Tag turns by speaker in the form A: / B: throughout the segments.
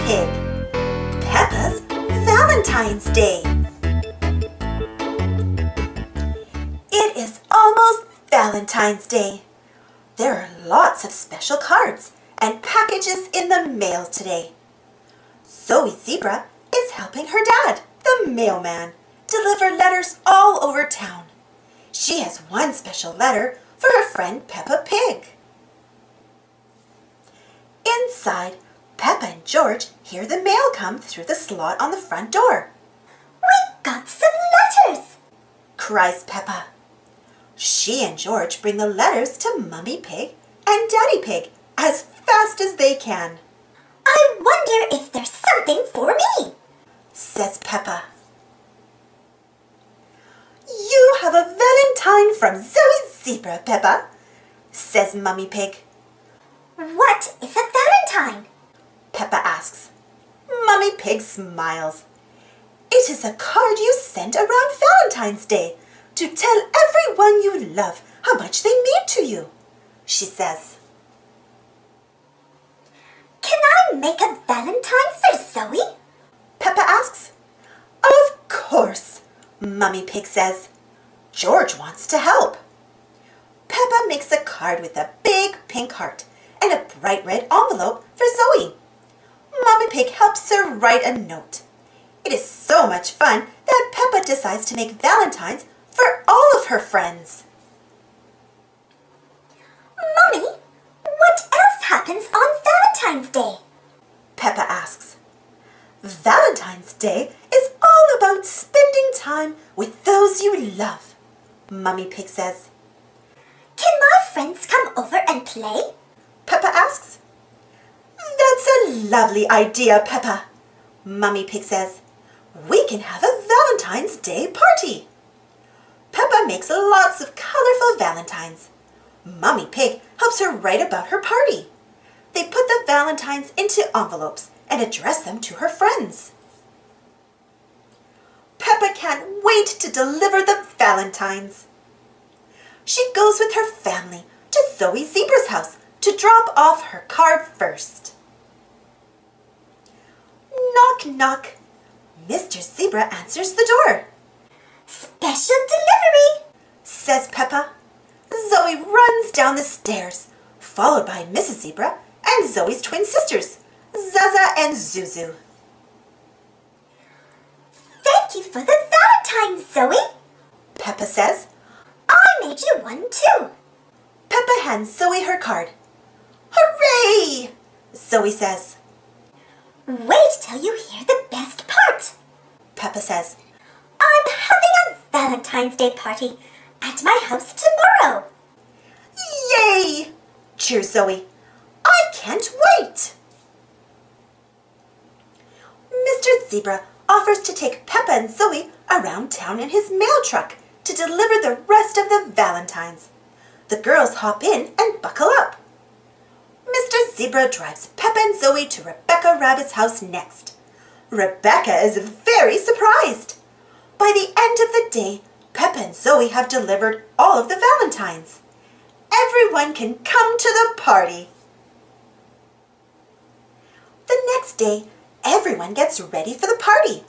A: Pig. Peppa's Valentine's Day. It is almost Valentine's Day. There are lots of special cards and packages in the mail today. Zoe Zebra is helping her dad, the mailman, deliver letters all over town. She has one special letter for her friend Peppa Pig. Inside, Peppa and George hear the mail come through the slot on the front door.
B: "We got some letters!"
A: cries Peppa. She and George bring the letters to Mummy Pig and Daddy Pig as fast as they can.
B: "I wonder if there's something for me,"
A: says Peppa. "You have a valentine from Zoe Zebra, Peppa," says Mummy Pig.
B: "What is a valentine?"
A: Peppa asks. Mummy Pig smiles. "It is a card you send around Valentine's Day to tell everyone you love how much they mean to you," she says.
B: "Can I make a valentine for Zoe?"
A: Peppa asks. "Of course," Mummy Pig says. George wants to help. Peppa makes a card with a big pink heart and a bright red envelope for Zoe. Mummy Pig helps her write a note. It is so much fun that Peppa decides to make valentines for all of her friends.
B: "Mummy, what else happens on Valentine's Day?"
A: Peppa asks. Valentine's Day is all about spending time with those you love, Mummy Pig says.
B: "Can my friends come over and play?"
A: Peppa asks. "That's a lovely idea, Peppa," Mummy Pig says. "We can have a Valentine's Day party." Peppa makes lots of colorful valentines. Mummy Pig helps her write about her party. They put the valentines into envelopes and address them to her friends. Peppa can't wait to deliver the valentines. She goes with her family to Zoe Zebra's house to drop off her card first. Knock, knock. Mr. Zebra answers the door.
B: "Special delivery,"
A: says Peppa. Zoe runs down the stairs, followed by Mrs. Zebra and Zoe's twin sisters, Zaza and Zuzu.
B: "Thank you for the valentine, Zoe,"
A: Peppa says.
B: "I made you one too."
A: Peppa hands Zoe her card. "Hooray!" Zoe says.
B: "Wait till you hear the best part,"
A: Peppa says.
B: "I'm having a Valentine's Day party at my house tomorrow."
A: "Yay!" cheers Zoe. "I can't wait!" Mr. Zebra offers to take Peppa and Zoe around town in his mail truck to deliver the rest of the valentines. The girls hop in and buckle up. Mr. Zebra drives Peppa and Zoe to Rebecca Rabbit's house next. Rebecca is very surprised. By the end of the day, Peppa and Zoe have delivered all of the valentines. Everyone can come to the party. The next day, everyone gets ready for the party.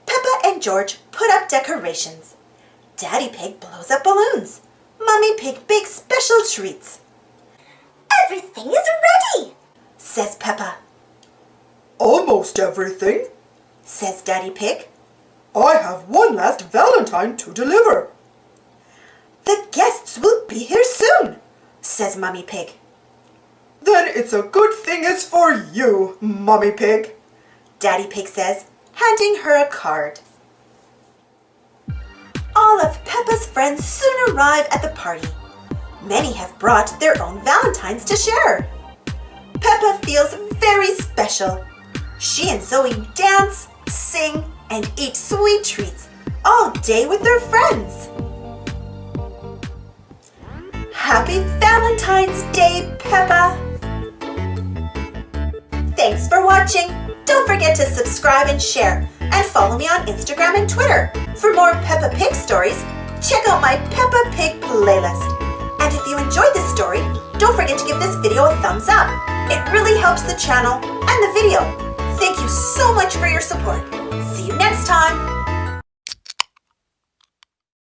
A: Peppa and George put up decorations. Daddy Pig blows up balloons. Mummy Pig bakes special treats.
B: "Everything is ready,"
A: says Peppa.
C: "Almost everything,"
A: says Daddy Pig.
C: "I have one last valentine to deliver."
A: "The guests will be here soon," says Mummy Pig.
C: "Then it's a good thing it's for you, Mummy Pig,"
A: Daddy Pig says, handing her a card. All of Peppa's friends soon arrive at the party. Many have brought their own valentines to share. Peppa feels very special. She and Zoe dance, sing, and eat sweet treats all day with their friends. Happy Valentine's Day, Peppa! Thanks for watching. Don't forget to subscribe and share, and follow me on Instagram and Twitter. For more Peppa Pig stories, check out my Peppa Pig playlist. And if you enjoyed this story, don't forget to give this video a thumbs up. It really helps the channel and the video. Thank you so much for your support. See you next time.